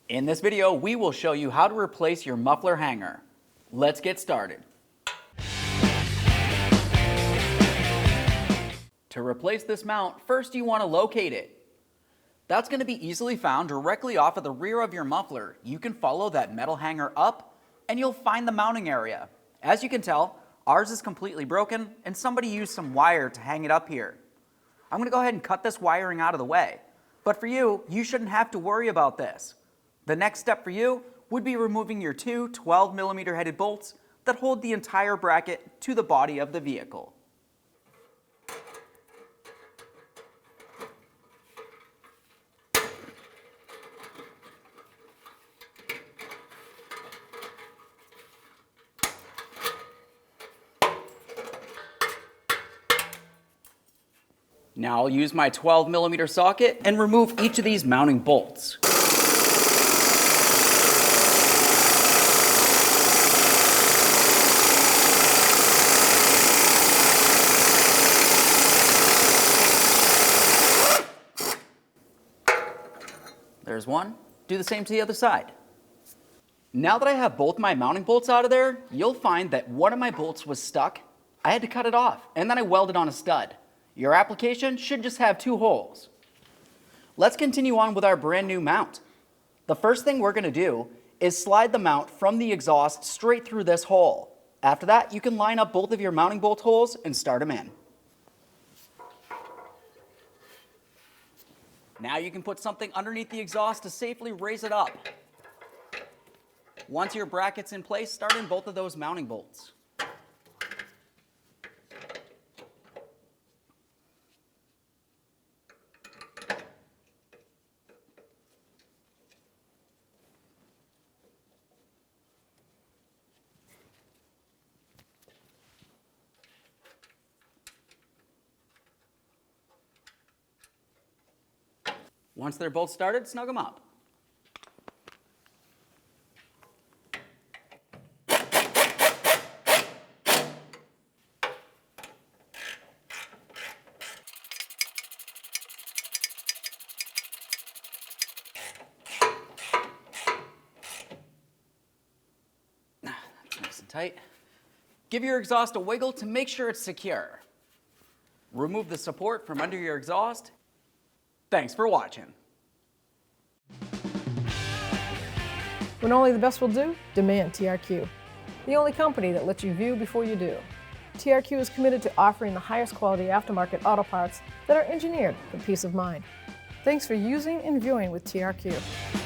In this video, we will show you how to replace your muffler hanger. Let's get started. To replace this mount, first you want to locate it. That's going to be easily found directly off of the rear of your muffler. You can follow that metal hanger up and you'll find the mounting area. As you can tell, ours is completely broken and somebody used some wire to hang it up here. I'm going to go ahead and cut this wiring out of the way. But for you, you shouldn't have to worry about this. The next step for you would be removing your two 12mm headed bolts that hold the entire bracket to the body of the vehicle. Now I'll use my 12mm socket and remove each of these mounting bolts. There's one. Do the same to the other side. Now that I have both my mounting bolts out of there, you'll find that one of my bolts was stuck. I had to cut it off, and then I welded on a stud. Your application should just have two holes. Let's continue on with our brand new mount. The first thing we're going to do is slide the mount from the exhaust straight through this hole. After that, you can line up both of your mounting bolt holes and start them in. Now you can put something underneath the exhaust to safely raise it up. Once your bracket's in place, start in both of those mounting bolts. Once they're both started, snug them up. That's nice and tight. Give your exhaust a wiggle to make sure it's secure. Remove the support from under your exhaust. Thanks for watching. When only the best will do, demand TRQ. The only company that lets you view before you do. TRQ is committed to offering the highest quality aftermarket auto parts that are engineered for peace of mind. Thanks for using and viewing with TRQ.